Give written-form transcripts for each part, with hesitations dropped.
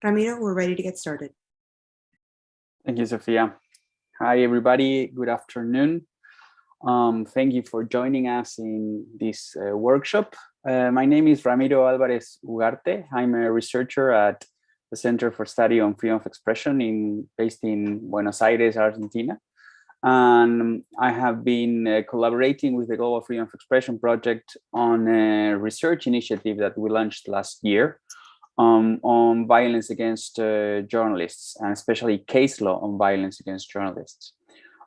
Ramiro, we're ready to get started. Thank you, Sophia. Hi, everybody. Good afternoon. Thank you for joining us in this workshop. My name is Ramiro Alvarez Ugarte. I'm a researcher at the Center for Study on Freedom of Expression based in Buenos Aires, Argentina. And I have been collaborating with the Global Freedom of Expression Project on a research initiative that we launched last year on violence against journalists, and especially case law on violence against journalists.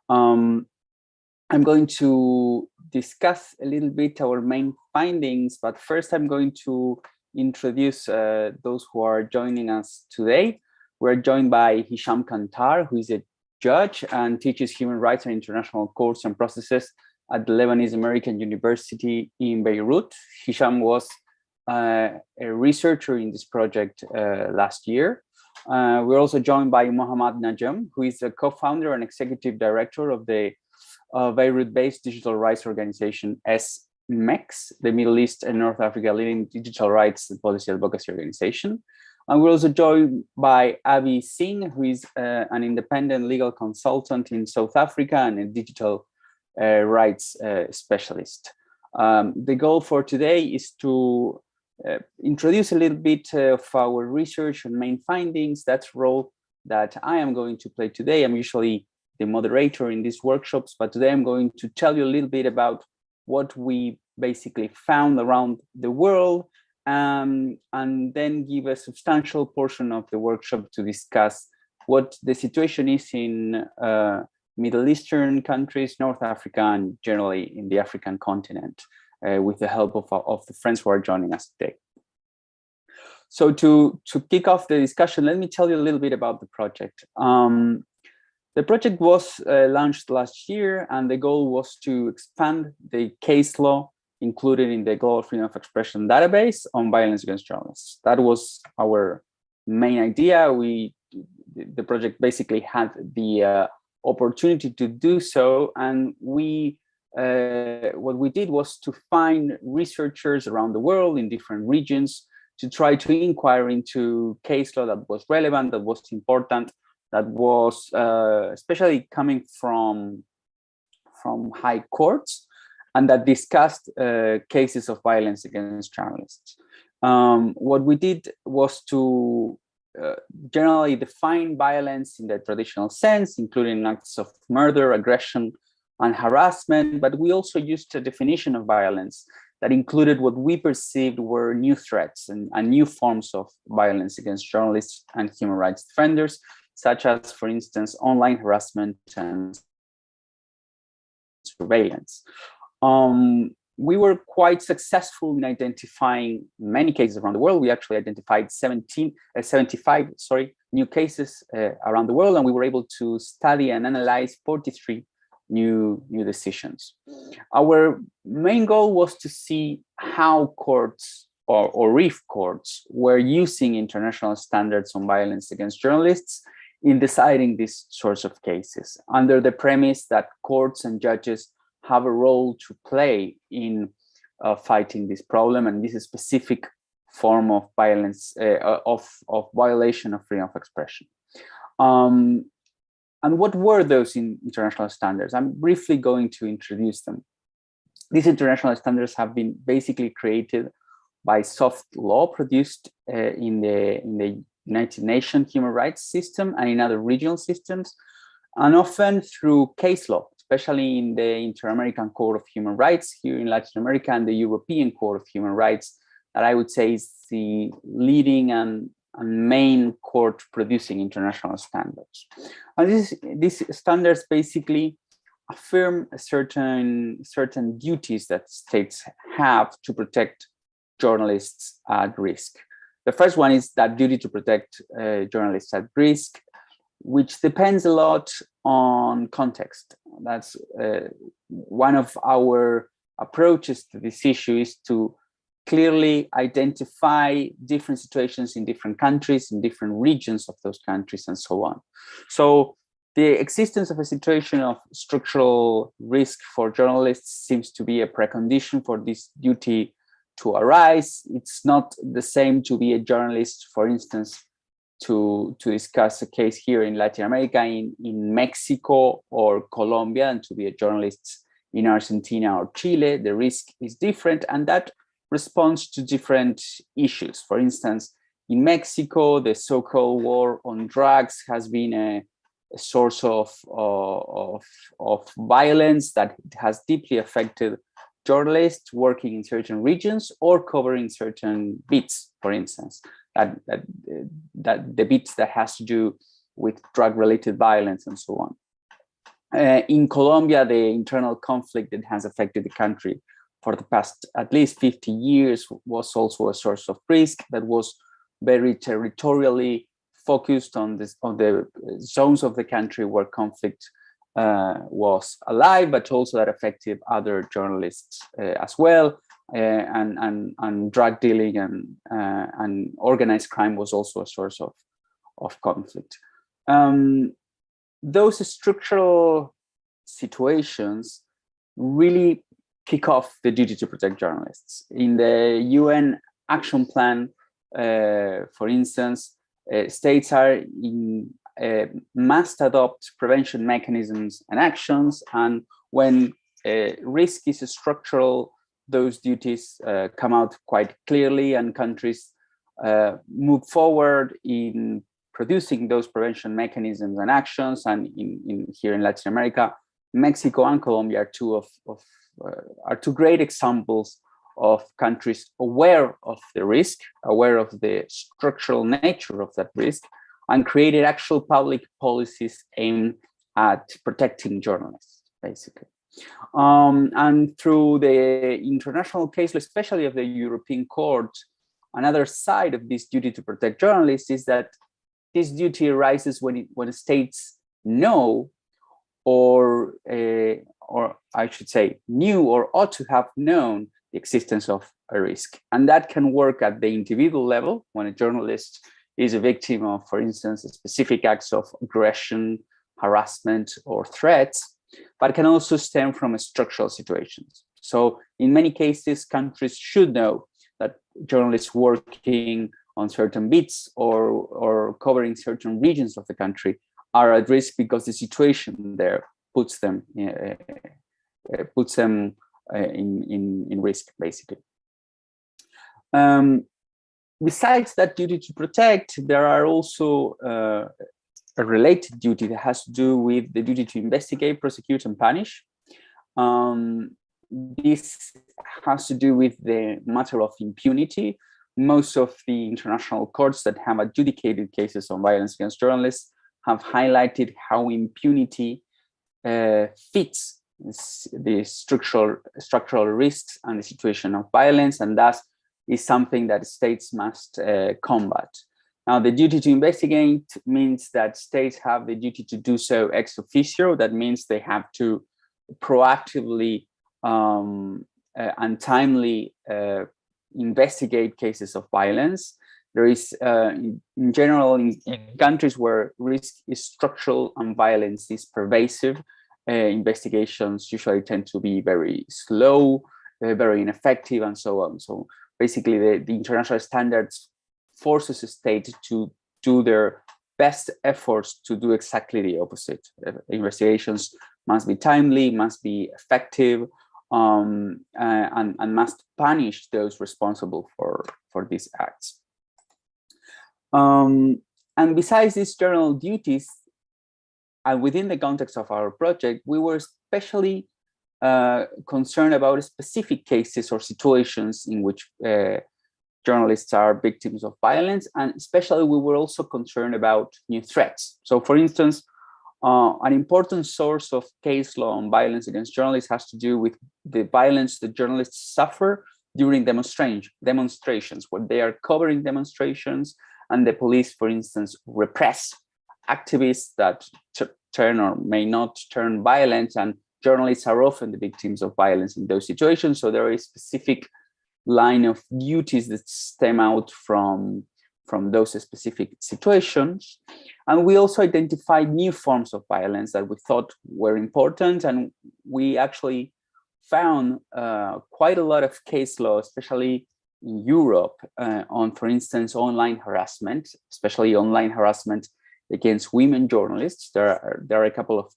I'm going to discuss a little bit our main findings, but first I'm going to introduce those who are joining us today. We're joined by Hisham Kantar, who is a judge and teaches human rights and international courts and processes at the Lebanese American University in Beirut. Hisham was a researcher in this project last year. We're also joined by Mohammad Najam, who is a co-founder and executive director of the Beirut-based digital rights organization SMEX, the Middle East and North Africa leading digital rights and policy advocacy organization. And we're also joined by Abhi Singh, who is an independent legal consultant in South Africa and a digital rights specialist. The goal for today is to introduce a little bit of our research and main findings. That's the role that I am going to play today. I'm usually the moderator in these workshops, but today I'm going to tell you a little bit about what we basically found around the world, and then give a substantial portion of the workshop to discuss what the situation is in Middle Eastern countries, North Africa, and generally in the African continent, with the help of the friends who are joining us today. So to kick off the discussion, let me tell you a little bit about the project. The project was launched last year, and the goal was to expand the case law included in the Global Freedom of Expression database on violence against journalists. That was our main idea. The project basically had the opportunity to do so, and what we did was to find researchers around the world in different regions to try to inquire into case law that was relevant, that was important, that was especially coming from high courts, and that discussed cases of violence against journalists. What we did was to generally define violence in the traditional sense, including acts of murder, aggression, and harassment, but we also used a definition of violence that included what we perceived were new threats and new forms of violence against journalists and human rights defenders, such as, for instance, online harassment and surveillance. We were quite successful in identifying many cases around the world. We actually identified 75 new cases around the world, and we were able to study and analyze 43 new decisions. Our main goal was to see how courts or if courts were using international standards on violence against journalists in deciding these sorts of cases, under the premise that courts and judges have a role to play in fighting this problem and this specific form of violence, of violation of freedom of expression. And what were those international standards? I'm briefly going to introduce them. These international standards have been basically created by soft law produced in the United Nations human rights system and in other regional systems, and often through case law, especially in the Inter-American Court of Human Rights here in Latin America and the European Court of Human Rights, that I would say is the leading and main court producing international standards. And these standards basically affirm certain duties that states have to protect journalists at risk. The first one is that duty to protect journalists at risk, which depends a lot on context. That's one of our approaches to this issue, is to clearly identify different situations in different countries, in different regions of those countries, and so on. So the existence of a situation of structural risk for journalists seems to be a precondition for this duty to arise. It's not the same to be a journalist, for instance, to discuss a case here in Latin America, in Mexico or Colombia, and to be a journalist in Argentina or Chile, the risk is different, and that responds to different issues. For instance, in Mexico, the so-called war on drugs has been a source of violence that has deeply affected journalists working in certain regions or covering certain beats, for instance, that the beats that has to do with drug-related violence and so on. In Colombia, the internal conflict that has affected the country for the past at least 50 years was also a source of risk that was very territorially focused on the zones of the country where conflict was alive, but also that affected other journalists as well. And drug dealing and organized crime was also a source of conflict. Those structural situations really kick off the duty to protect journalists. In the UN Action Plan, for instance, states must adopt prevention mechanisms and actions, and when risk is structural, those duties come out quite clearly, and countries move forward in producing those prevention mechanisms and actions. And here in Latin America, Mexico and Colombia are two great examples of countries aware of the risk, aware of the structural nature of that risk, and created actual public policies aimed at protecting journalists, basically. And through the international case, especially of the European Court, another side of this duty to protect journalists is that this duty arises when states know, or I should say, knew or ought to have known the existence of a risk. And that can work at the individual level when a journalist is a victim of, for instance, specific acts of aggression, harassment, or threats, but can also stem from structural situations. So in many cases, countries should know that journalists working on certain beats or covering certain regions of the country are at risk because the situation there puts them in risk, basically. Besides that duty to protect, there are also a related duty that has to do with the duty to investigate, prosecute, and punish. This has to do with the matter of impunity. Most of the international courts that have adjudicated cases on violence against journalists have highlighted how impunity fits the structural risks and the situation of violence, and thus is something that states must combat. Now, the duty to investigate means that states have the duty to do so ex officio. That means they have to proactively and timely investigate cases of violence. There is, in general, in countries where risk is structural and violence is pervasive, investigations usually tend to be very slow, very ineffective, and so on. So basically, the international standards forces a state to do their best efforts to do exactly the opposite. Investigations must be timely, must be effective, and must punish those responsible for these acts. And besides these general duties, and within the context of our project, we were especially concerned about specific cases or situations in which journalists are victims of violence, and especially we were also concerned about new threats. So, for instance, an important source of case law on violence against journalists has to do with the violence that journalists suffer during demonstrations, when they are covering demonstrations, and the police, for instance, repress activists that turn or may not turn violent, and journalists are often the victims of violence in those situations. So there is a specific line of duties that stem out from those specific situations. And we also identified new forms of violence that we thought were important, and we actually found quite a lot of case law, especially in Europe on, for instance, online harassment, especially online harassment against women journalists. There are a couple of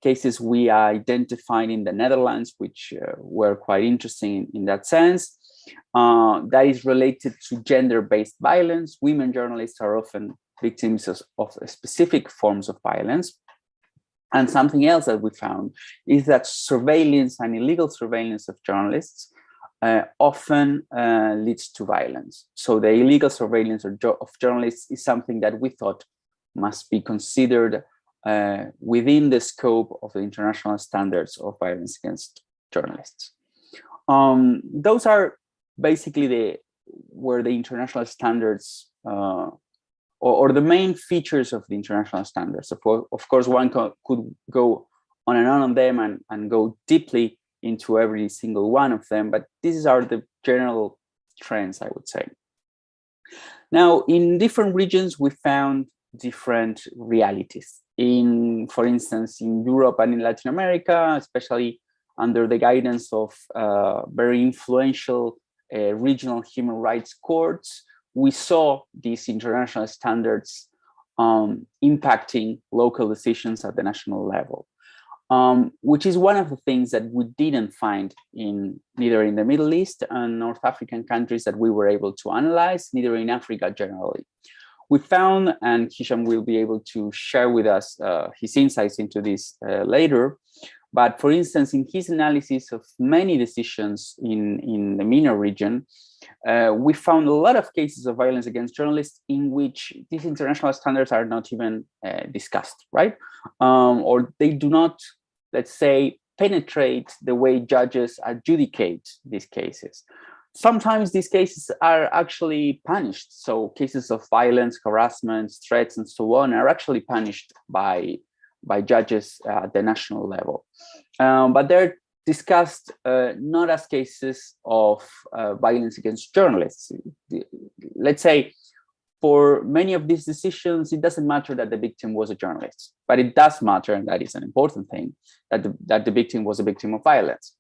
cases we identified in the Netherlands, which were quite interesting in that sense. That is related to gender-based violence. Women journalists are often victims of specific forms of violence. And something else that we found is that surveillance and illegal surveillance of journalists often leads to violence. So the illegal surveillance of journalists is something that we thought must be considered within the scope of the international standards of violence against journalists. Those are basically where the international standards or the main features of the international standards. Of course, one could go on and on them and go deeply into every single one of them, but these are the general trends, I would say. Now, in different regions, we found different realities. For instance, in Europe and in Latin America, especially under the guidance of very influential regional human rights courts, we saw these international standards impacting local decisions at the national level, which is one of the things that we didn't find neither in the Middle East and North African countries that we were able to analyze, neither in Africa generally. We found, and Hisham will be able to share with us his insights into this later, but for instance, in his analysis of many decisions in the MENA region, we found a lot of cases of violence against journalists in which these international standards are not even discussed, right? Or they do not, let's say, penetrate the way judges adjudicate these cases. Sometimes these cases are actually punished. So cases of violence, harassment, threats, and so on are actually punished by judges at the national level. But they're discussed not as cases of violence against journalists. Let's say for many of these decisions, it doesn't matter that the victim was a journalist, but it does matter, and that is an important thing, that the victim was a victim of violence.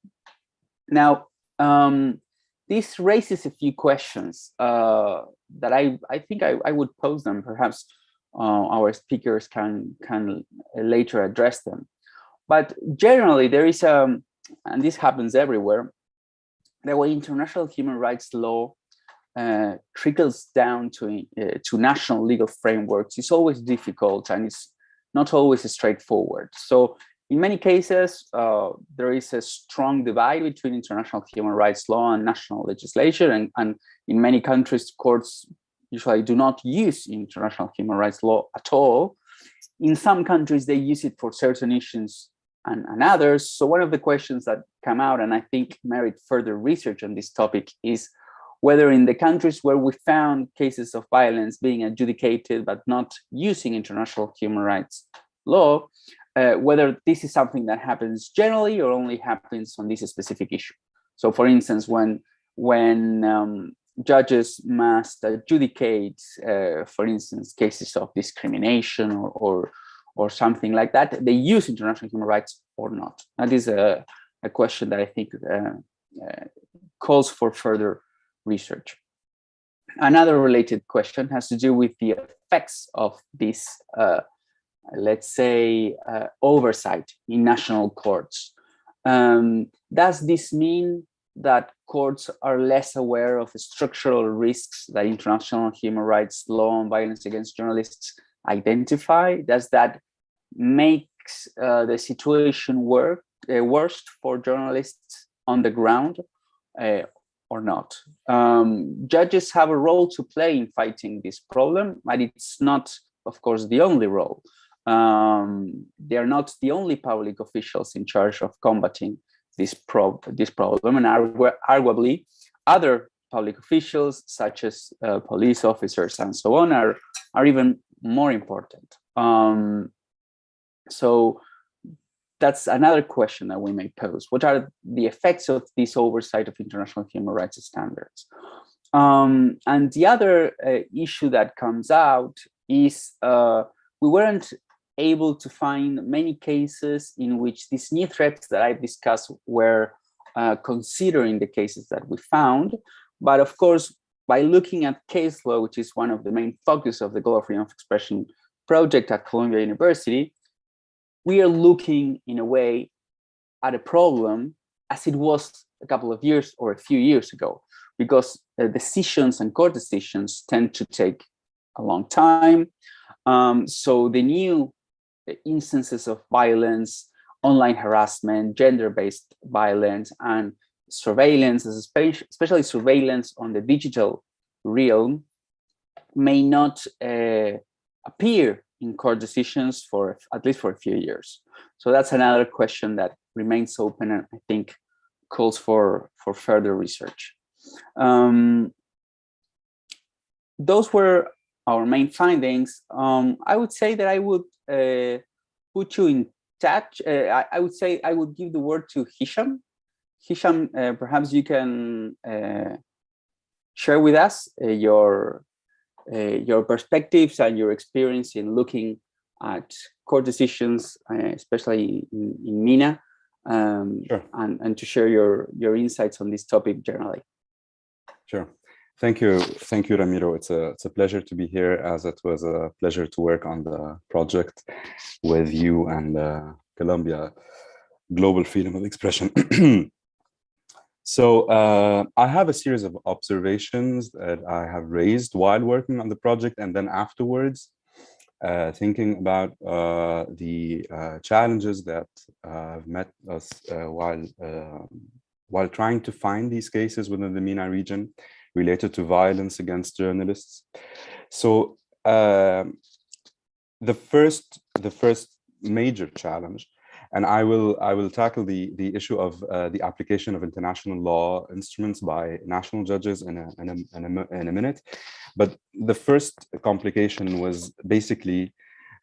Now, this raises a few questions that I think I would pose them. Perhaps our speakers can later address them. But generally, there is and this happens everywhere, the way international human rights law trickles down to national legal frameworks is always difficult, and it's not always straightforward. So in many cases, there is a strong divide between international human rights law and national legislation, and in many countries, courts usually do not use international human rights law at all. In some countries, they use it for certain issues and others. So one of the questions that come out, and I think merit further research on this topic, is whether in the countries where we found cases of violence being adjudicated but not using international human rights law, whether this is something that happens generally or only happens on this specific issue. So for instance, when judges must adjudicate, for instance, cases of discrimination or something like that, they use international human rights or not. That is a question that I think calls for further research. Another related question has to do with the effects of this, let's say, oversight in national courts. Does this mean that courts are less aware of the structural risks that international human rights law and violence against journalists identify? Does that make the situation worse for journalists on the ground or not? Judges have a role to play in fighting this problem, but it's not, of course, the only role. They are not the only public officials in charge of combating this problem, and arguably other public officials such as police officers and so on are even more important. So that's another question that we may pose. What are the effects of this oversight of international human rights standards? And the other issue that comes out is we weren't able to find many cases in which these new threats that I've discussed were considering the cases that we found, But of course, by looking at case law, which is one of the main focus of the Global Freedom of Expression project at Columbia University, we are looking in a way at a problem as it was a couple of years or a few years ago, because decisions and court decisions tend to take a long time. So the new instances of violence, online harassment, gender-based violence, and surveillance, especially surveillance on the digital realm, may not appear in court decisions for at least for a few years. So that's another question that remains open, and I think calls for further research. Those were our main findings. I would say that I would put you in touch. I would say I would give the word to Hisham. Hisham, perhaps you can share with us your perspectives and your experience in looking at court decisions, especially in MENA, Sure. and to share your insights on this topic generally. Sure. Thank you, Ramiro. It's a pleasure to be here, as it was a pleasure to work on the project with you and Columbia Global Freedom of Expression. So I have a series of observations that I have raised while working on the project, and then afterwards, thinking about the challenges that have met us while trying to find these cases within the MENA region related to violence against journalists. So the first major challenge, and I will tackle the issue of the application of international law instruments by national judges in a minute. But the first complication was basically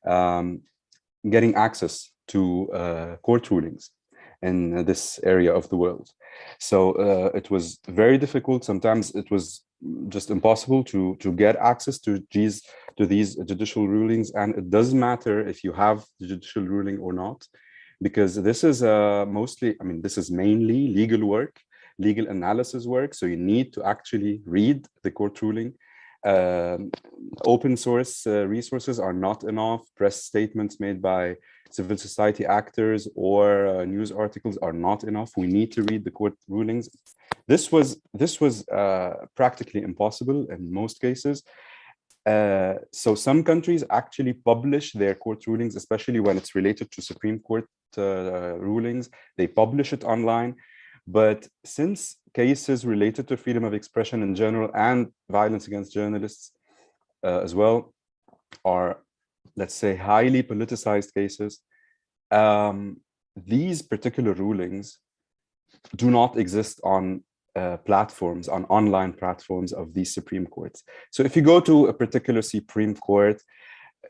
getting access to court rulings in this area of the world. So it was very difficult. Sometimes it was just impossible to get access to these judicial rulings, and it doesn't matter if you have the judicial ruling or not, because this is this is mainly legal work, legal analysis work. So you need to actually read the court ruling. Open source resources are not enough. Press statements made by civil society actors or news articles are not enough. We need to read the court rulings. This was practically impossible in most cases. So some countries actually publish their court rulings, especially when it's related to Supreme Court rulings. They publish it online. But since cases related to freedom of expression in general and violence against journalists as well are, let's say, highly politicized cases, these particular rulings do not exist on platforms, on online platforms of these Supreme Courts. So if you go to a particular Supreme Court,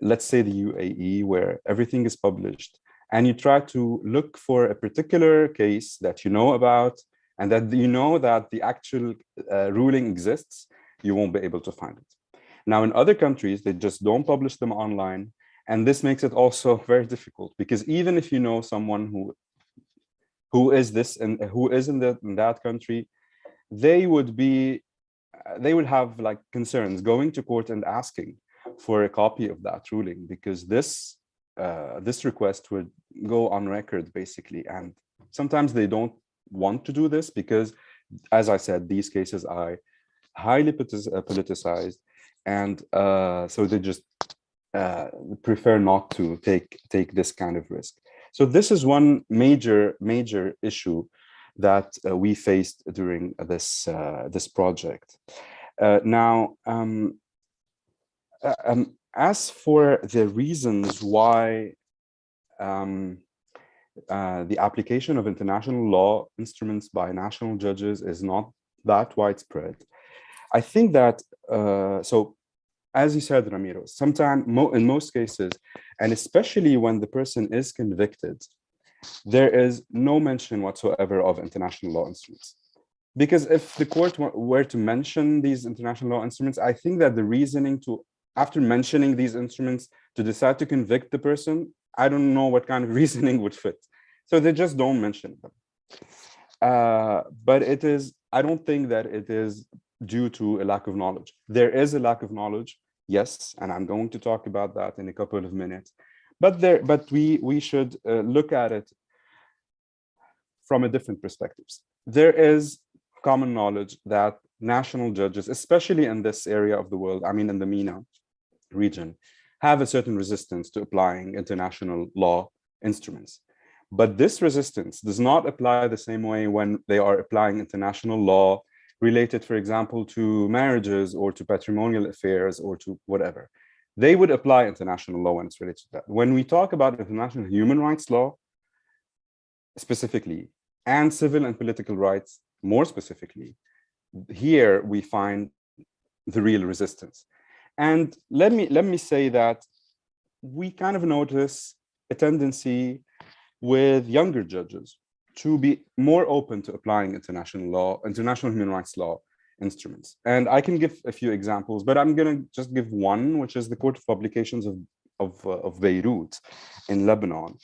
let's say the UAE, where everything is published, and you try to look for a particular case that you know about, and that you know that the actual ruling exists, you won't be able to find it. Now, in other countries, they just don't publish them online. And this makes it also very difficult, because even if you know someone who is in that country, they would have like concerns going to court and asking for a copy of that ruling, because this request would go on record basically. And sometimes they don't want to do this because, as I said, these cases are highly politicized, and so they just prefer not to take this kind of risk. So this is one major issue that we faced during this project. Now, as for the reasons why the application of international law instruments by national judges is not that widespread, I think that, so as you said, Ramiro, sometimes in most cases, and especially when the person is convicted, there is no mention whatsoever of international law instruments. Because if the court were to mention these international law instruments, I think that the reasoning after mentioning these instruments, to decide to convict the person, I don't know what kind of reasoning would fit. So they just don't mention them. But I don't think that it is due to a lack of knowledge. There is a lack of knowledge, yes, and I'm going to talk about that in a couple of minutes. But we should look at it from a different perspectives. There is common knowledge that national judges, especially in this area of the world, I mean in the MENA region, have a certain resistance to applying international law instruments. But this resistance does not apply the same way when they are applying international law related, for example, to marriages or to patrimonial affairs or to whatever. They would apply international law when it's related to that. When we talk about international human rights law, specifically, and civil and political rights, more specifically, here we find the real resistance. And let me say that we kind of notice a tendency with younger judges to be more open to applying international law, international human rights law instruments. And I can give a few examples, but I'm going to just give one, which is the Court of Publications of Beirut in Lebanon.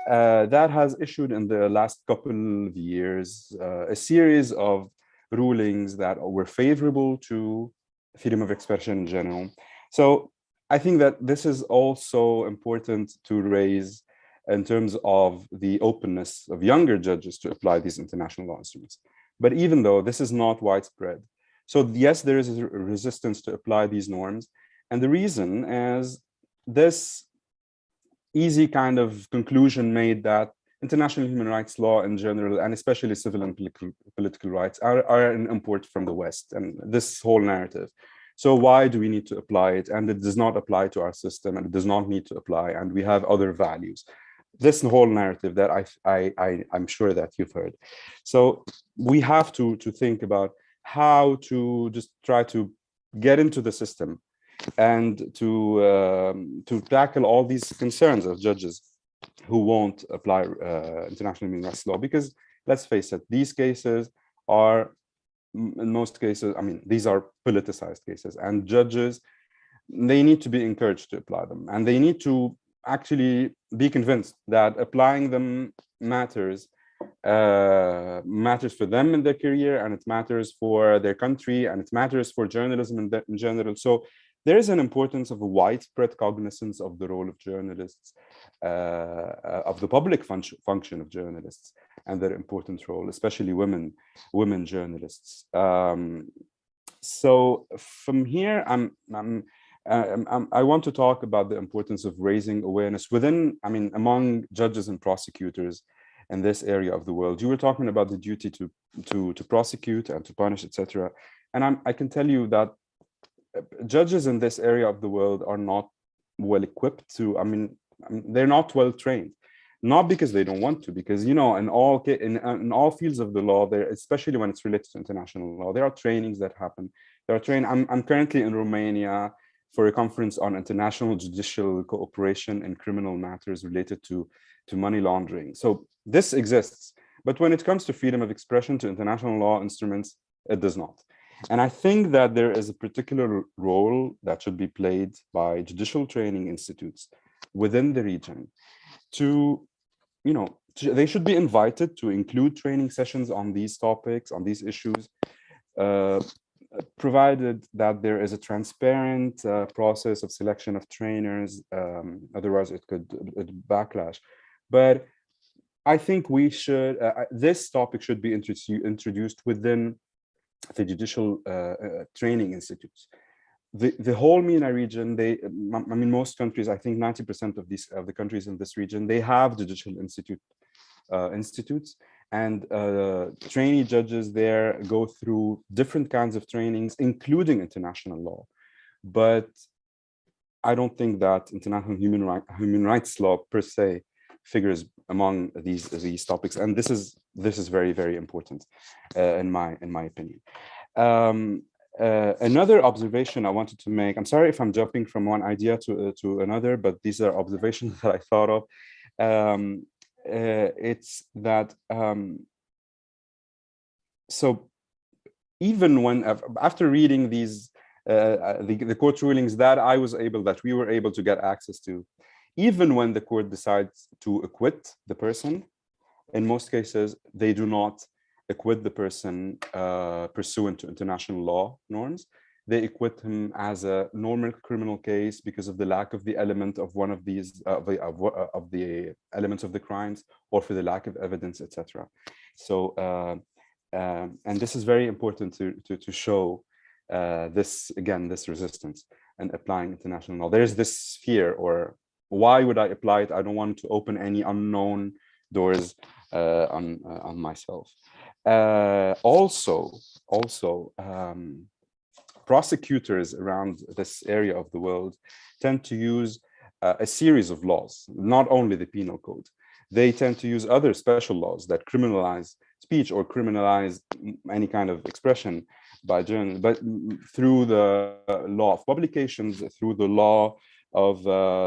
That has issued in the last couple of years a series of rulings that were favorable to freedom of expression in general. So I think that this is also important to raise in terms of the openness of younger judges to apply these international law instruments. But even though this is not widespread, so yes, there is a resistance to apply these norms. And the reason is this easy kind of conclusion made that international human rights law in general, and especially civil and political rights, are an import from the West, and this whole narrative. So why do we need to apply it? And it does not apply to our system, and it does not need to apply, and we have other values. This whole narrative that I'm sure that you've heard. So we have to think about how to just try to get into the system and to tackle all these concerns of judges who won't apply international human rights law, because let's face it, these cases are, in most cases, I mean, these are politicized cases, and judges, they need to be encouraged to apply them, and they need to actually be convinced that applying them matters for them in their career, and it matters for their country, and it matters for journalism in general. So there is an importance of a widespread cognizance of the role of journalists, of the public function of journalists, and their important role, especially women journalists. So from here, I want to talk about the importance of raising awareness within, I mean, among judges and prosecutors in this area of the world. You were talking about the duty to prosecute and to punish, etc. And I can tell you that judges in this area of the world are not well equipped to, I mean, they're not well trained, not because they don't want to, because, you know, in all fields of the law, there, especially when it's related to international law, there are trainings that happen. There are I'm currently in Romania for a conference on international judicial cooperation in criminal matters related to money laundering. So this exists, but when it comes to freedom of expression, to international law instruments, it does not. And I think that there is a particular role that should be played by judicial training institutes within the region to, you know, they should be invited to include training sessions on these topics, on these issues, provided that there is a transparent process of selection of trainers. Otherwise, it could backlash. But I think we should, this topic should be introduced within the judicial training institutes. The whole MENA region, I mean, most countries, I think 90% of the countries in this region, they have judicial institutes, and trainee judges there go through different kinds of trainings, including international law. But I don't think that international human rights law per se figures among these topics, and this is very, very important in my opinion. Another observation I wanted to make, I'm sorry if I'm jumping from one idea to another, but these are observations that I thought of. It's that so even when after reading these the court rulings that we were able to get access to, even when the court decides to acquit the person, in most cases they do not acquit the person pursuant to international law norms. They acquit him as a normal criminal case because of the lack of the element of one of these of the elements of the crimes, or for the lack of evidence, etc. So, and this is very important to show this resistance and applying international law. There's this fear, or why would I apply it? I don't want to open any unknown doors on myself. Also, prosecutors around this area of the world tend to use a series of laws, not only the penal code. They tend to use other special laws that criminalize speech or criminalize any kind of expression by journalists, but through the law of publications, through the law of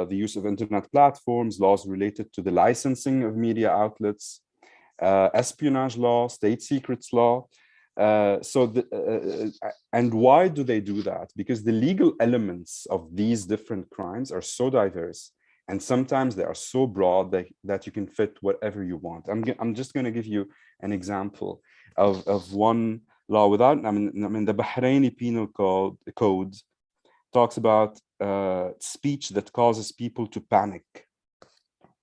the use of internet platforms, laws related to the licensing of media outlets, espionage law, state secrets law. And why do they do that? Because the legal elements of these different crimes are so diverse, and sometimes they are so broad that you can fit whatever you want. I'm just going to give you an example of one law without, I mean, the Bahraini penal code talks about speech that causes people to panic.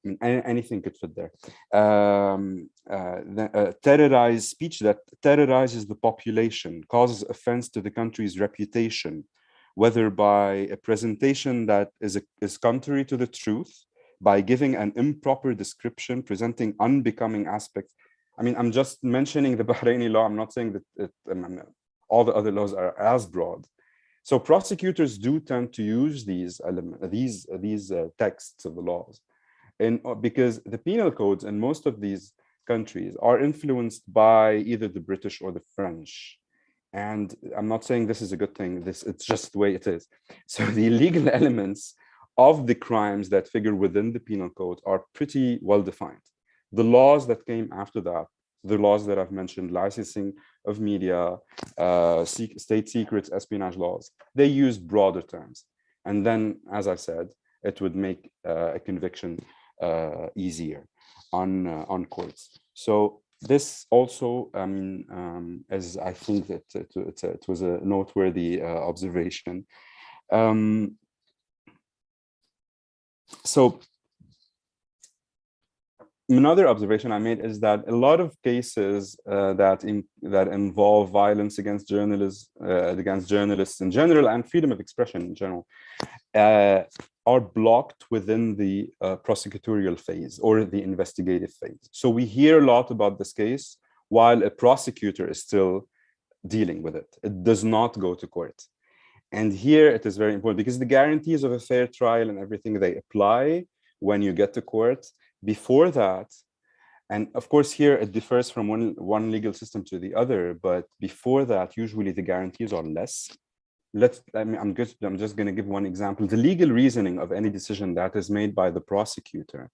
I mean, anything could fit there. Terrorized speech that terrorizes the population, causes offense to the country's reputation, whether by a presentation that is contrary to the truth, by giving an improper description, presenting unbecoming aspects. I mean, I'm just mentioning the Bahraini law. I'm not saying that all the other laws are as broad. So prosecutors do tend to use these elements, these texts of the laws. Because the penal codes in most of these countries are influenced by either the British or the French. And I'm not saying this is a good thing, it's just the way it is. So the legal elements of the crimes that figure within the penal code are pretty well defined. The laws that came after that, the laws that I've mentioned, licensing of media, state secrets, espionage laws, they use broader terms. And then, as I said, it would make a conviction easier on courts. So this also, as I think that it was a noteworthy observation. So another observation I made is that a lot of cases that involve violence against journalists in general, and freedom of expression in general, are blocked within the prosecutorial phase or the investigative phase. So we hear a lot about this case while a prosecutor is still dealing with it. It does not go to court. And here it is very important because the guarantees of a fair trial and everything, they apply when you get to court. Before that, and of course here it differs from one legal system to the other, but before that, usually the guarantees are less. I'm just going to give one example. The legal reasoning of any decision that is made by the prosecutor,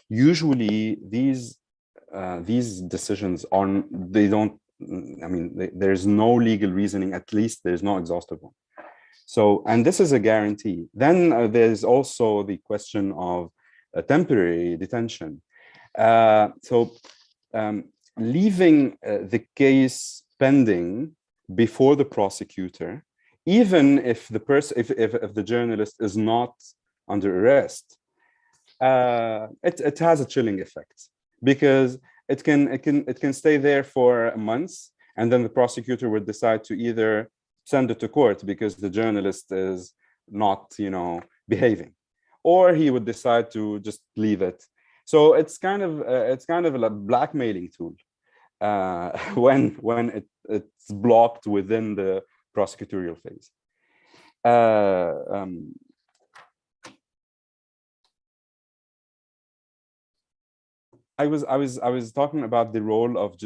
usually these decisions there's no legal reasoning, at least there's no exhaustive one. So, and this is a guarantee. Then there's also the question of temporary detention. Leaving the case pending before the prosecutor, even if the person, if the journalist is not under arrest, it has a chilling effect because it can stay there for months, and then the prosecutor would decide to either send it to court because the journalist is not, behaving, or he would decide to just leave it. So it's kind of a blackmailing tool when it's blocked within the prosecutorial phase. I was talking about the role of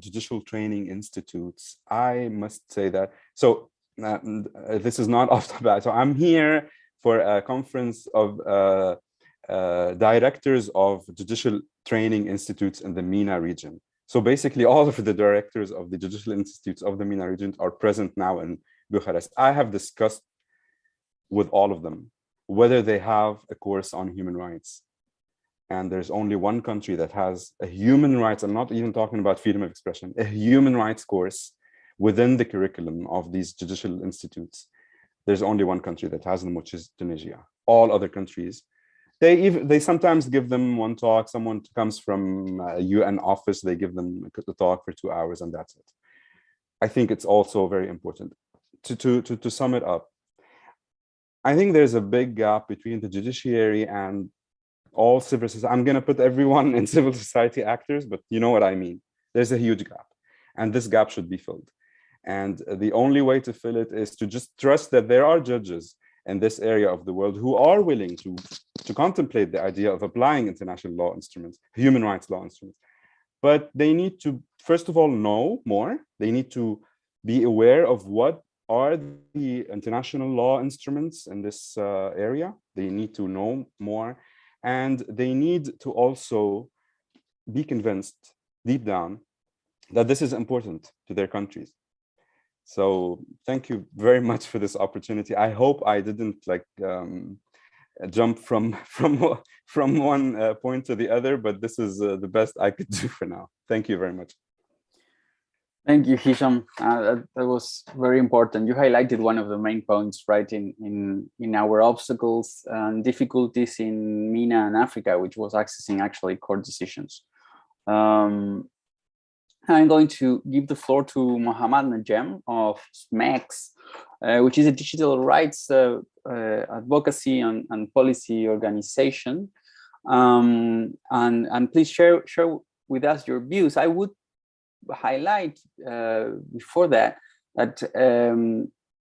judicial training institutes. I must say that. So this is not off the bat. So I'm here for a conference of directors of judicial training institutes in the MENA region. So basically all of the directors of the judicial institutes of the MENA region are present now in Bucharest. I have discussed with all of them whether they have a course on human rights. and there's only one country that has a human rights, I'm not even talking about freedom of expression, a human rights course within the curriculum of these judicial institutes. There's only one country that has them, which is Tunisia. All other countries, they sometimes give them one talk. Someone comes from a UN office, they give them the talk for 2 hours, and that's it. I think it's also very important to sum it up. I think there's a big gap between the judiciary and all civil society. I'm going to put everyone in civil society actors, but you know what I mean. There's a huge gap, and this gap should be filled. And the only way to fill it is to just trust that there are judges in this area of the world who are willing to contemplate the idea of applying international law instruments, human rights law instruments. But they need to, first of all, know more. They need to be aware of what are the international law instruments in this area. They need to know more. And they need to also be convinced deep down that this is important to their countries. So thank you very much for this opportunity. I hope I didn't jump from one point to the other, but this is the best I could do for now. Thank you very much. Thank you, Hisham. That was very important. You highlighted one of the main points, right, in our obstacles and difficulties in MENA and Africa, which was accessing actually court decisions. I'm going to give the floor to Mohammad Najem of SMEX, which is a digital rights advocacy and policy organization. And please share with us your views. I would highlight before that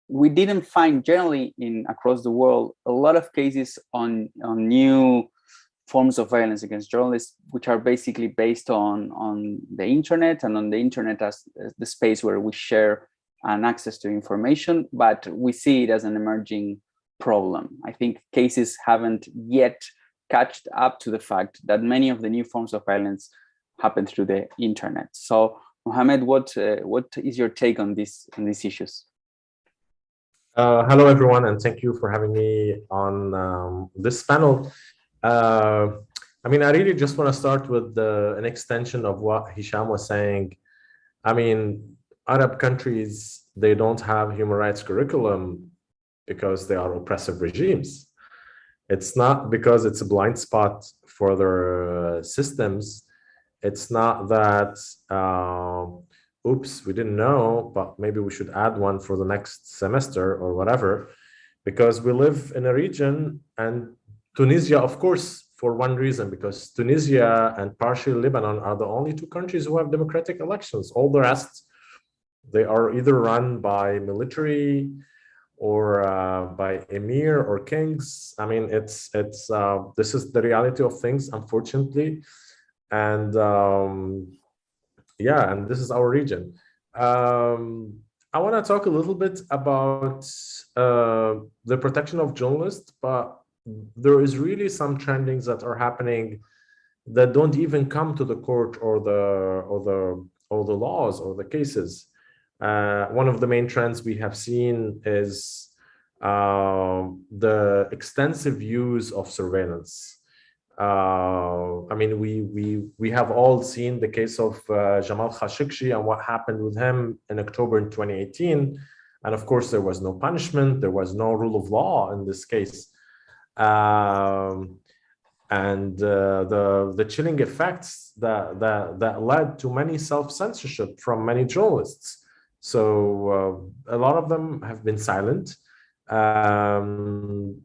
we didn't find generally across the world a lot of cases on new forms of violence against journalists, which are basically based on the internet and on the internet as the space where we share and access to information, but we see it as an emerging problem. I think cases haven't yet catched up to the fact that many of the new forms of violence happen through the internet. So, Mohammed, what is your take on these issues? Hello, everyone, and thank you for having me on this panel. I mean, I really just want to start with an extension of what Hisham was saying. I mean, Arab countries, they don't have human rights curriculum because they are oppressive regimes. It's not because it's a blind spot for their systems. It's not that, oops, we didn't know, but maybe we should add one for the next semester or whatever, because we live in a region, and Tunisia, of course, for one reason, because Tunisia and partially Lebanon are the only two countries who have democratic elections. All the rest, they are either run by military or by emir or kings. I mean, this is the reality of things, unfortunately. And yeah, and this is our region. I want to talk a little bit about the protection of journalists, but there is really some trendings that are happening that don't even come to the court or the laws or the cases. One of the main trends we have seen is the extensive use of surveillance. I mean, we have all seen the case of Jamal Khashoggi and what happened with him in October in 2018. And of course, there was no punishment, there was no rule of law in this case. And the chilling effects that led to many self-censorship from many journalists. So a lot of them have been silent.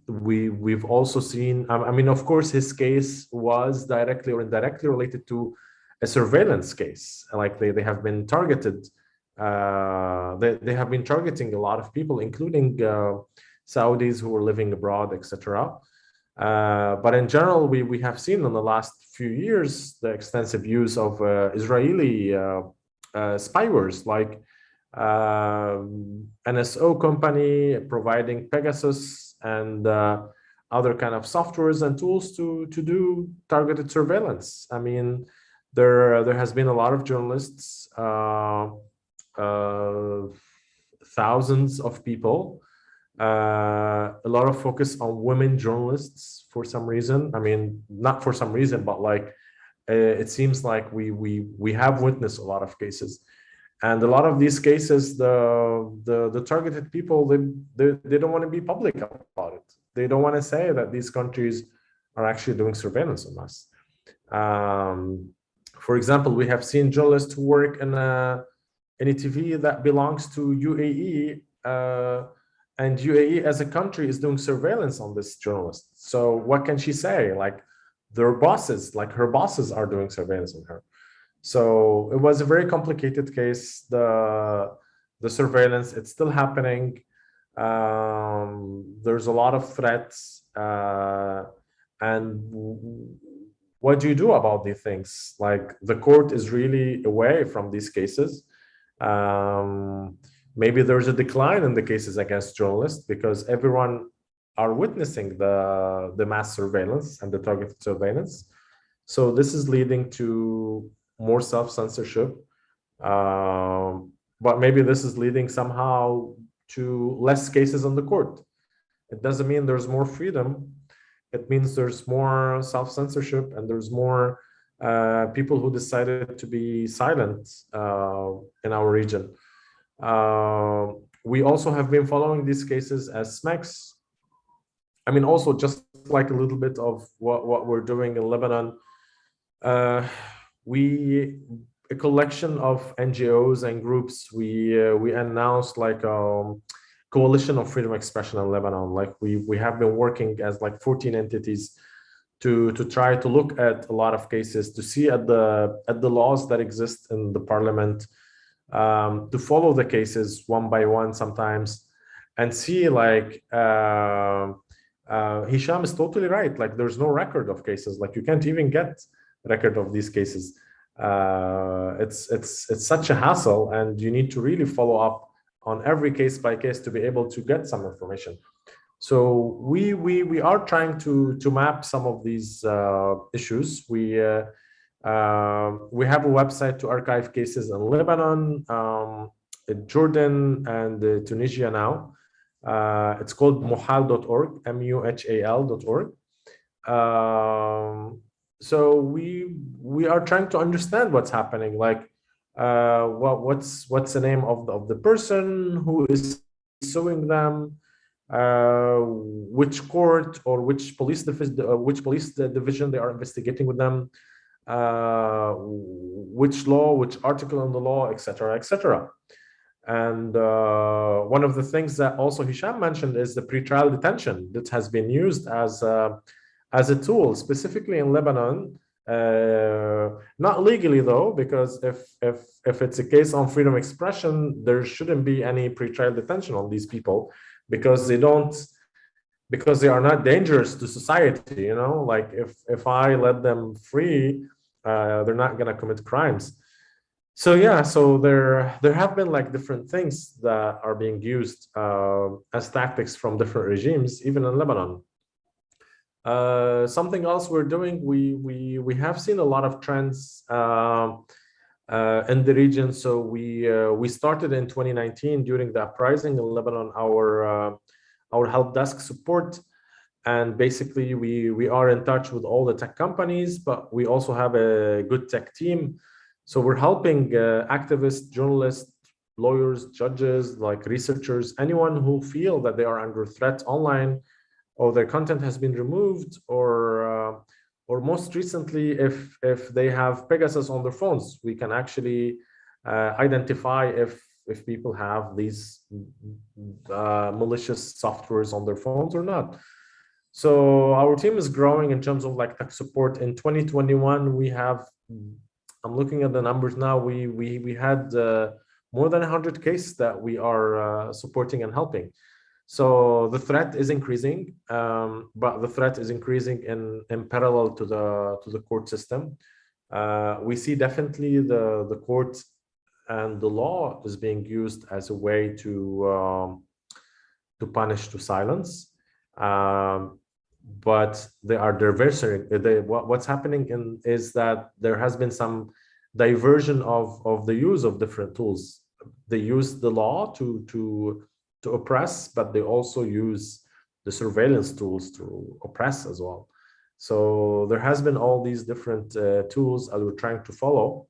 We've also seen, I mean, of course, his case was directly or indirectly related to a surveillance case. Like they have been targeted. They have been targeting a lot of people, including Saudis who were living abroad, etc. But in general, we have seen in the last few years the extensive use of Israeli spywares, like NSO company providing Pegasus and other kind of softwares and tools to do targeted surveillance. I mean, there has been a lot of journalists, thousands of people A lot of focus on women journalists for some reason. I mean, not for some reason, but like it seems like we have witnessed a lot of cases, and a lot of these cases, the targeted people, they don't want to be public about it. They don't want to say that these countries are actually doing surveillance on us. For example, we have seen journalists who work in a TV that belongs to UAE, and UAE as a country is doing surveillance on this journalist. So what can she say? Like their bosses, like her bosses are doing surveillance on her. So it was a very complicated case. The surveillance, it's still happening. There's a lot of threats. And what do you do about these things? Like the court is really away from these cases. Maybe there's a decline in the cases against journalists because everyone are witnessing the mass surveillance and the targeted surveillance. So this is leading to more self-censorship. But maybe this is leading somehow to less cases on the court. It doesn't mean there's more freedom. It means there's more self-censorship and there's more people who decided to be silent in our region. We also have been following these cases as SMECs. I mean, also just like a little bit of what we're doing in Lebanon. A collection of NGOs and groups, we announced like a coalition of freedom of expression in Lebanon. Like we have been working as like 14 entities to try to look at a lot of cases, to see at the laws that exist in the parliament, to follow the cases one by one sometimes, and see like Hisham is totally right. Like there's no record of cases. Like you can't even get record of these cases. It's such a hassle, and you need to really follow up on every case by case to be able to get some information. So we are trying to map some of these issues. We have a website to archive cases in Lebanon, Jordan, and Tunisia now. It's called muhal.org, muhal.org. So we are trying to understand what's happening. Like, what's the name of the person who is suing them, which court or which police division they are investigating with them, which law, which article in the law, etc., etc. And one of the things that also Hisham mentioned is the pretrial detention that has been used as a tool, specifically in Lebanon. Not legally though, because if it's a case on freedom of expression, there shouldn't be any pretrial detention on these people, because they are not dangerous to society. You know, like if I let them free, they're not gonna commit crimes. So yeah, so there have been like different things that are being used as tactics from different regimes, even in Lebanon. Something else we're doing, we have seen a lot of trends in the region. So we started in 2019 during the uprising in Lebanon our help desk support, and basically we are in touch with all the tech companies, but we also have a good tech team. So we're helping activists, journalists, lawyers, judges, like researchers, anyone who feel that they are under threat online, or their content has been removed, or most recently, if they have Pegasus on their phones, we can actually identify if people have these malicious softwares on their phones or not. So our team is growing in terms of like tech support. In 2021, we have, I'm looking at the numbers now, we had more than 100 cases that we are supporting and helping. So the threat is increasing, but the threat is increasing in parallel to the court system. We see definitely the court and the law is being used as a way to punish, to silence. But they are diverting. What's happening is that there has been some diversion of the use of different tools. They use the law to to oppress, but they also use the surveillance tools to oppress as well. So there has been all these different tools that we're trying to follow.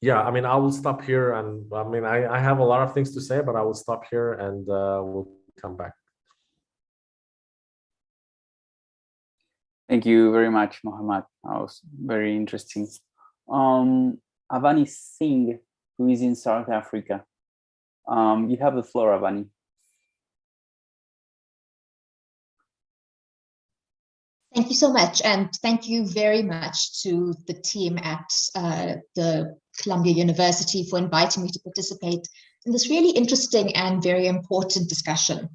Yeah, I mean, I will stop here, and I mean, I have a lot of things to say, but I will stop here and we'll come back. Thank you very much, Mohammad. That was very interesting. Avani Singh, who is in South Africa. You have the floor, Avani. Thank you so much, and thank you very much to the team at the Columbia University for inviting me to participate in this really interesting and very important discussion.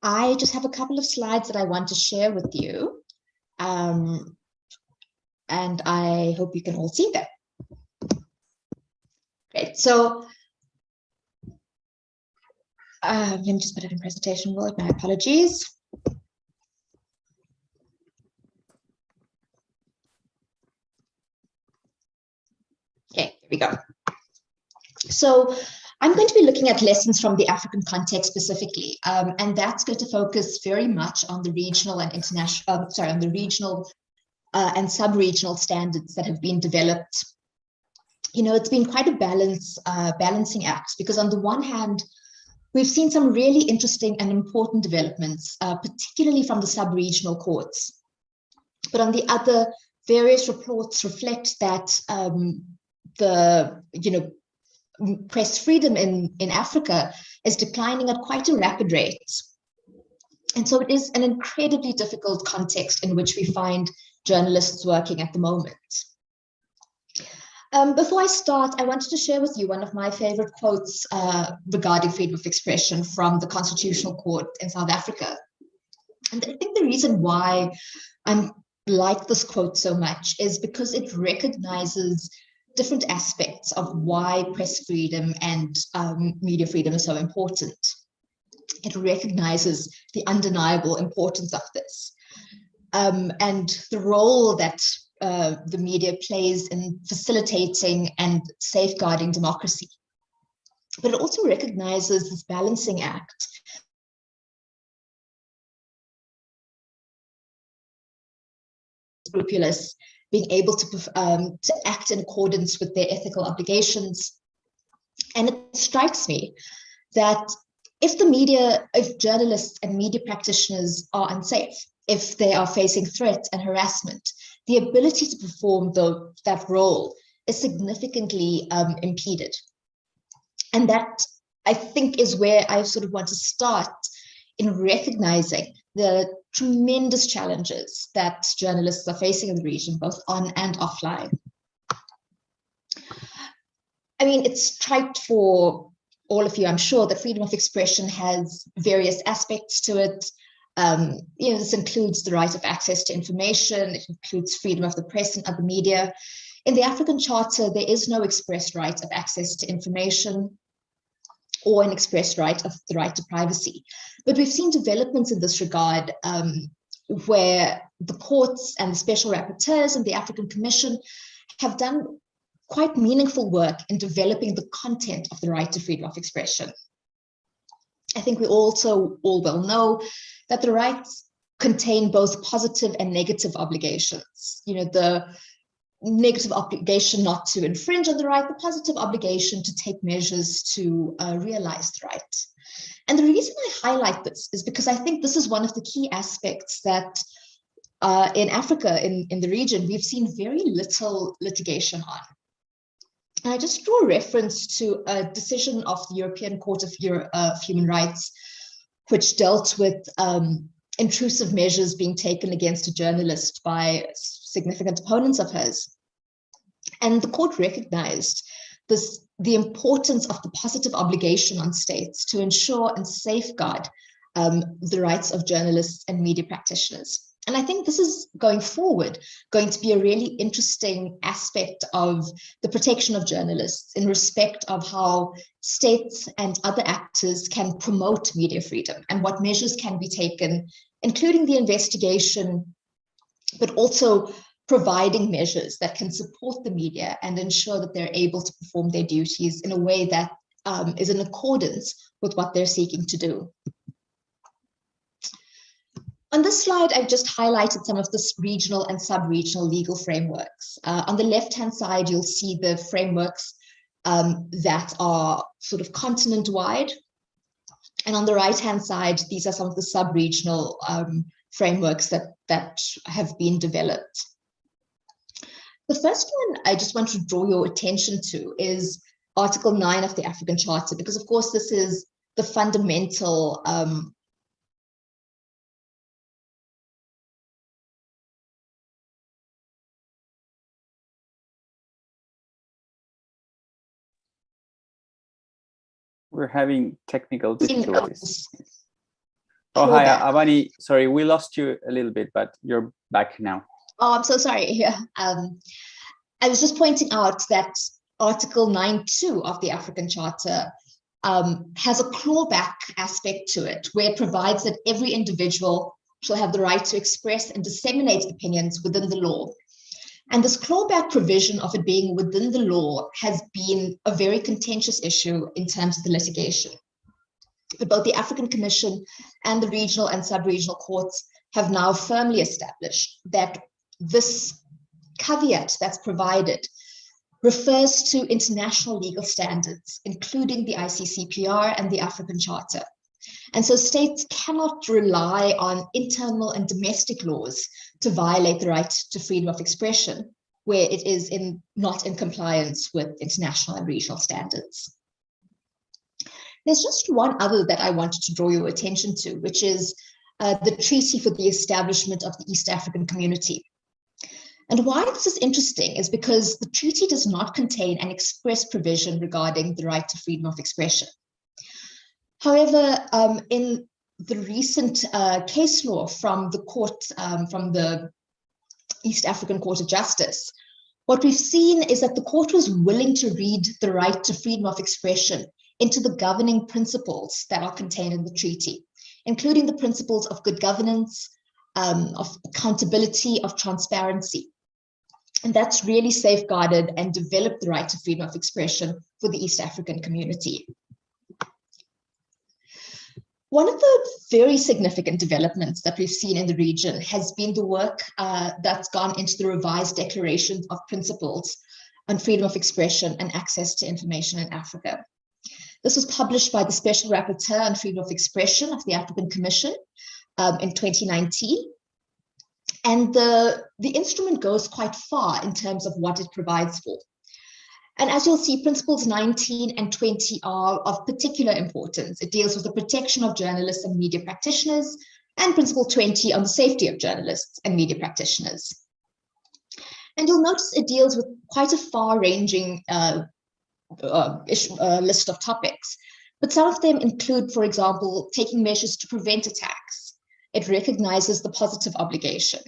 I just have a couple of slides that I want to share with you, and I hope you can all see them. Great, so let me just put it in presentation mode, my apologies. Okay, here we go. So I'm going to be looking at lessons from the African context specifically, and that's going to focus very much on the regional and international, on the regional and sub-regional standards that have been developed. You know, it's been quite a balancing act, because on the one hand, we've seen some really interesting and important developments, particularly from the sub-regional courts. But on the other, various reports reflect that press freedom in Africa is declining at quite a rapid rate. And so it is an incredibly difficult context in which we find journalists working at the moment. Before I start, I wanted to share with you one of my favorite quotes regarding freedom of expression from the Constitutional Court in South Africa. And I think the reason why I like this quote so much is because it recognizes different aspects of why press freedom and media freedom is so important. It recognizes the undeniable importance of this and the role that the media plays in facilitating and safeguarding democracy. But it also recognizes this balancing act scrupulous, being able to act in accordance with their ethical obligations. And it strikes me that if journalists and media practitioners are unsafe, if they are facing threat and harassment, the ability to perform that role is significantly impeded. And that, I think, is where I sort of want to start in recognizing the tremendous challenges that journalists are facing in the region, both on and offline. I mean, it's trite for all of you, I'm sure, that freedom of expression has various aspects to it. This includes the right of access to information. It includes freedom of the press and other media. In the African Charter, there is no express right of access to information or an express right of the right to privacy. But we've seen developments in this regard where the courts and the special rapporteurs and the African Commission have done quite meaningful work in developing the content of the right to freedom of expression. I think we also all well know that the rights contain both positive and negative obligations. You know, the negative obligation not to infringe on the right, the positive obligation to take measures to realize the right. And the reason I highlight this is because I think this is one of the key aspects that in Africa, in the region, we've seen very little litigation on. And I just draw reference to a decision of the European Court of Human Rights, which dealt with intrusive measures being taken against a journalist by significant opponents of hers. And the court recognized the importance of the positive obligation on states to ensure and safeguard the rights of journalists and media practitioners. And I think this is going forward going to be a really interesting aspect of the protection of journalists in respect of how states and other actors can promote media freedom and what measures can be taken, including the investigation, but also providing measures that can support the media and ensure that they're able to perform their duties in a way that is in accordance with what they're seeking to do. On this slide, I've just highlighted some of the regional and sub-regional legal frameworks. On the left-hand side, you'll see the frameworks that are sort of continent-wide. And on the right-hand side, these are some of the sub-regional frameworks that have been developed. The first one I just want to draw your attention to is Article 9 of the African Charter, because of course this is the fundamental We're having technical difficulties. Oh, hi, Avani. Sorry, we lost you a little bit, but you're back now. Oh, I'm so sorry. Yeah. I was just pointing out that Article 9.2 of the African Charter has a clawback aspect to it, where it provides that every individual shall have the right to express and disseminate opinions within the law. And this clawback provision of it being within the law has been a very contentious issue in terms of the litigation. But both the African Commission and the regional and sub-regional courts have now firmly established that this caveat that's provided refers to international legal standards, including the ICCPR and the African Charter. And so states cannot rely on internal and domestic laws to violate the right to freedom of expression, where it is not in compliance with international and regional standards. There's just one other that I wanted to draw your attention to, which is the Treaty for the Establishment of the East African Community. And why this is interesting is because the treaty does not contain an express provision regarding the right to freedom of expression. However, in the recent case law from the court, from the East African Court of Justice, what we've seen is that the court was willing to read the right to freedom of expression into the governing principles that are contained in the treaty, including the principles of good governance, of accountability, of transparency. And that's really safeguarded and developed the right to freedom of expression for the East African community. One of the very significant developments that we've seen in the region has been the work that's gone into the revised Declaration of Principles on Freedom of Expression and Access to Information in Africa. This was published by the Special Rapporteur on Freedom of Expression of the African Commission in 2019. And the instrument goes quite far in terms of what it provides for. And as you'll see, Principles 19 and 20 are of particular importance. It deals with the protection of journalists and media practitioners, and Principle 20 on the safety of journalists and media practitioners. And you'll notice it deals with quite a far-ranging list of topics, but some of them include, for example, taking measures to prevent attacks. It recognizes the positive obligation.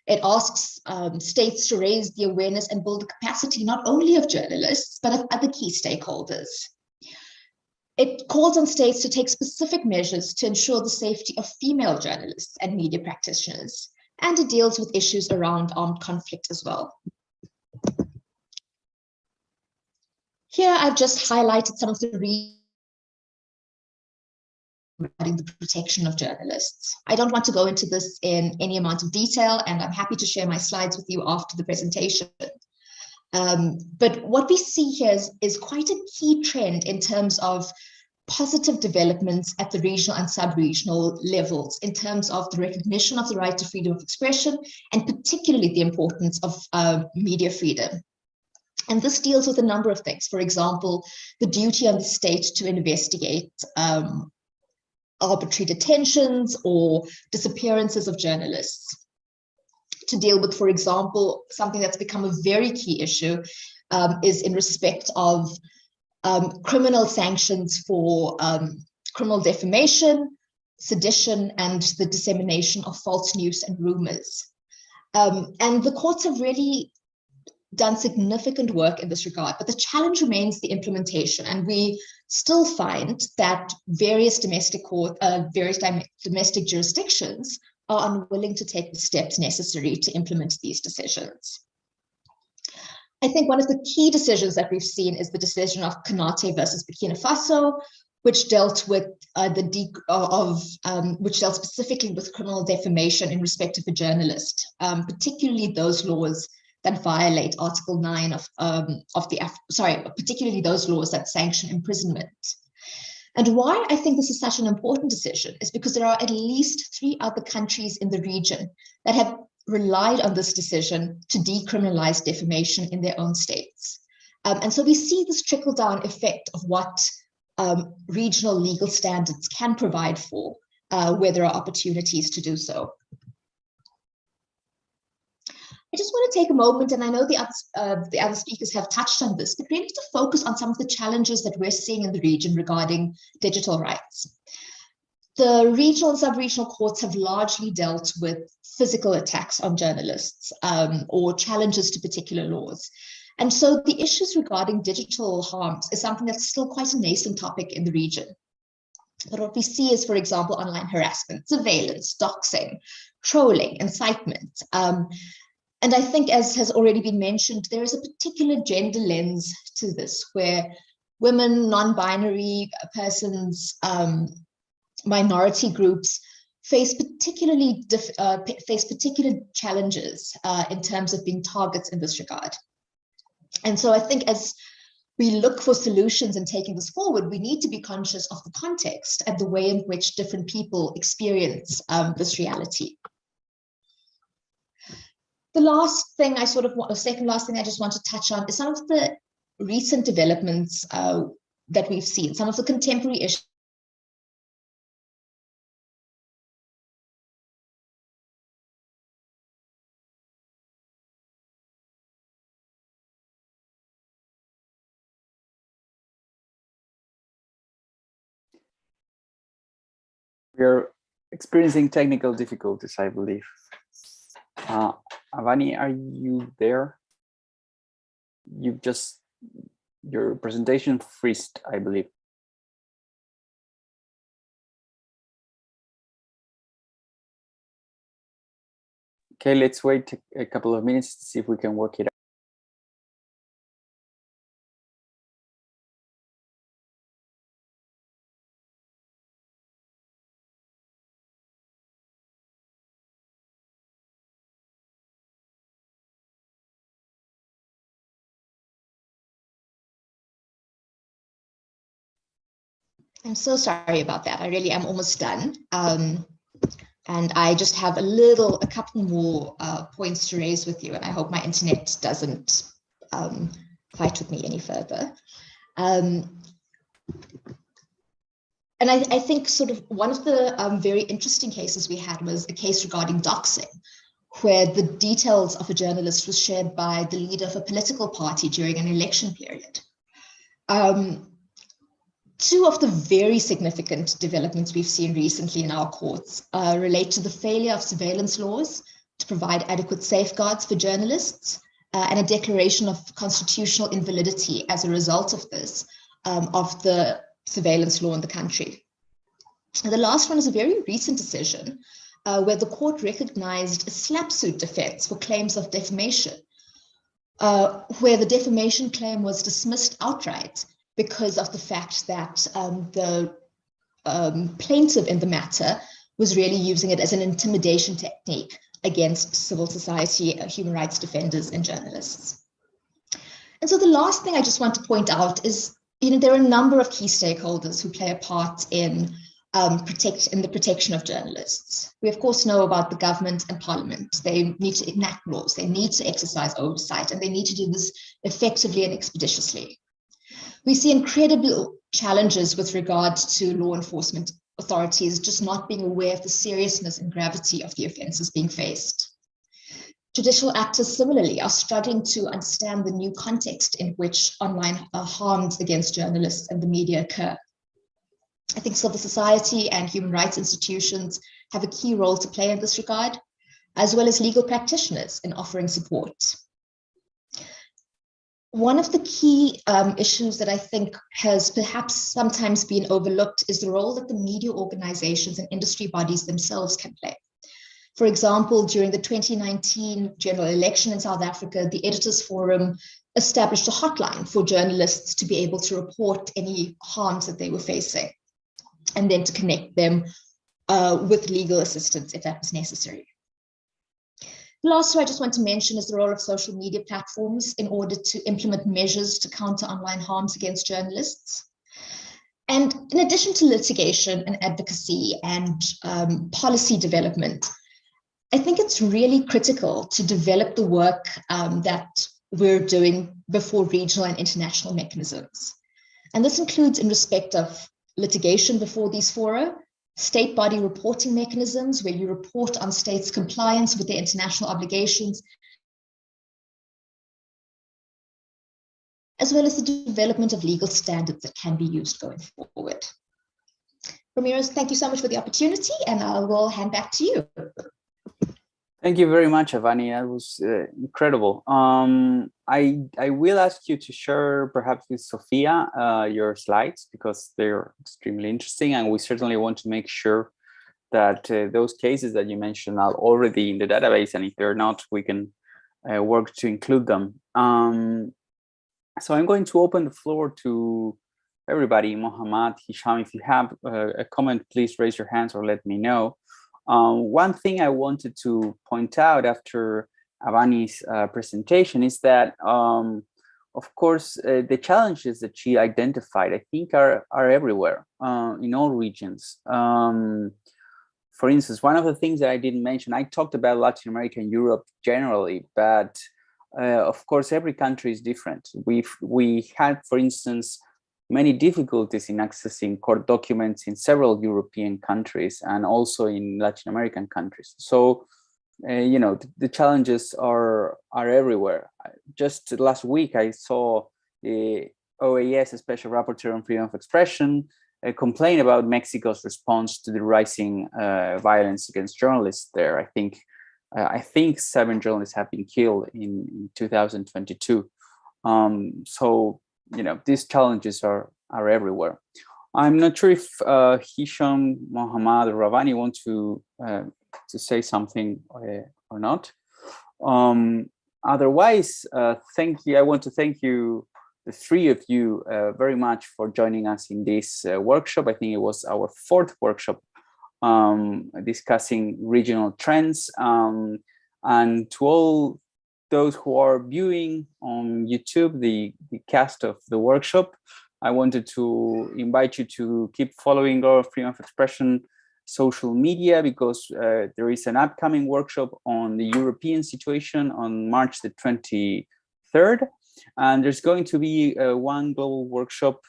It asks states to raise the awareness and build the capacity not only of journalists, but of other key stakeholders. It calls on states to take specific measures to ensure the safety of female journalists and media practitioners, and it deals with issues around armed conflict as well. Here, I've just highlighted some of the regarding the protection of journalists. I don't want to go into this in any amount of detail, and I'm happy to share my slides with you after the presentation. But what we see here is quite a key trend in terms of positive developments at the regional and sub-regional levels in terms of the recognition of the right to freedom of expression, and particularly the importance of media freedom. And this deals with a number of things. For example, the duty on the state to investigate arbitrary detentions or disappearances of journalists. To deal with, for example, something that's become a very key issue is in respect of criminal sanctions for criminal defamation, sedition, and the dissemination of false news and rumors. And the courts have really done significant work in this regard, but the challenge remains the implementation. And we still find that various domestic jurisdictions are unwilling to take the steps necessary to implement these decisions. I think one of the key decisions that we've seen is the decision of Konate versus Burkina Faso, which dealt with which dealt specifically with criminal defamation in respect of a journalist, particularly those laws that violate Article 9 particularly those laws that sanction imprisonment. And why I think this is such an important decision is because there are at least 3 other countries in the region that have relied on this decision to decriminalize defamation in their own states. And so we see this trickle-down effect of what regional legal standards can provide for, where there are opportunities to do so. I just want to take a moment, and I know the other speakers have touched on this, but really to focus on some of the challenges that we're seeing in the region regarding digital rights. The regional and sub-regional courts have largely dealt with physical attacks on journalists or challenges to particular laws. And so the issues regarding digital harms is something that's still quite a nascent topic in the region. But what we see is, for example, online harassment, surveillance, doxing, trolling, incitement. And I think, as has already been mentioned, there is a particular gender lens to this, where women, non-binary persons, minority groups face particular challenges in terms of being targets in this regard. And so I think as we look for solutions and taking this forward, we need to be conscious of the context and the way in which different people experience this reality. The last thing second last thing I just want to touch on is some of the recent developments that we've seen, some of the contemporary issues. We're experiencing technical difficulties, I believe. Avani, are you there? Your presentation freezed, I believe. Okay, let's wait a couple of minutes to see if we can work it out. I'm so sorry about that. I really am almost done. And I just have a couple more points to raise with you, and I hope my internet doesn't fight with me any further. And I think sort of one of the very interesting cases we had was a case regarding doxing, where the details of a journalist was shared by the leader of a political party during an election period. Two of the very significant developments we've seen recently in our courts relate to the failure of surveillance laws to provide adequate safeguards for journalists and a declaration of constitutional invalidity as a result of this, of the surveillance law in the country. And the last one is a very recent decision where the court recognized a slap suit defense for claims of defamation, where the defamation claim was dismissed outright because of the fact that the plaintiff in the matter was really using it as an intimidation technique against civil society, human rights defenders, and journalists. And so the last thing I just want to point out is, there are a number of key stakeholders who play a part in the protection of journalists. We of course know about the government and parliament. They need to enact laws, they need to exercise oversight, and they need to do this effectively and expeditiously. We see incredible challenges with regard to law enforcement authorities just not being aware of the seriousness and gravity of the offenses being faced. Judicial actors similarly are struggling to understand the new context in which online harms against journalists and the media occur. I think civil society and human rights institutions have a key role to play in this regard, as well as legal practitioners in offering support. One of the key issues that I think has perhaps sometimes been overlooked is the role that the media organizations and industry bodies themselves can play. For example, during the 2019 general election in South Africa, the Editors Forum established a hotline for journalists to be able to report any harms that they were facing, and then to connect them with legal assistance if that was necessary. The last two I just want to mention is the role of social media platforms in order to implement measures to counter online harms against journalists. And in addition to litigation and advocacy and policy development, I think it's really critical to develop the work that we're doing before regional and international mechanisms. And this includes in respect of litigation before these fora, state body reporting mechanisms where you report on states' compliance with their international obligations, as well as the development of legal standards that can be used going forward. Ramirez, thank you so much for the opportunity, and I will hand back to you. Thank you very much, Avani. That was incredible. I will ask you to share perhaps with Sophia your slides, because they're extremely interesting, and we certainly want to make sure that those cases that you mentioned are already in the database, and if they're not, we can work to include them. So I'm going to open the floor to everybody. Mohammad, Hisham, if you have a comment, please raise your hands or let me know. One thing I wanted to point out after Avani's presentation is that, of course, the challenges that she identified, I think, are everywhere in all regions. For instance, one of the things that I didn't mention, I talked about Latin America and Europe generally, but of course, every country is different. We had, for instance, many difficulties in accessing court documents in several European countries and also in Latin American countries. So, you know, the challenges are everywhere. Just last week, I saw the OAS, a Special Rapporteur on Freedom of Expression, complain about Mexico's response to the rising violence against journalists there. I think 7 journalists have been killed in 2022. So, you know, these challenges are everywhere. I'm not sure if Hisham, Mohammad, or Ravani want to say something or not. Otherwise, thank you. I want to thank you, the three of you, very much for joining us in this workshop. I think it was our 4th workshop discussing regional trends, and to all those who are viewing on YouTube the cast of the workshop, I wanted to invite you to keep following our Freedom of Expression social media, because there is an upcoming workshop on the European situation on March the 23rd, and there's going to be one global workshop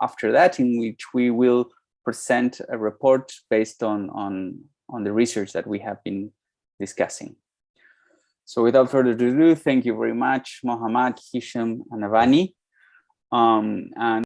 after that, in which we will present a report based on the research that we have been discussing. So without further ado, thank you very much, Mohammad, Hisham, and Avani. And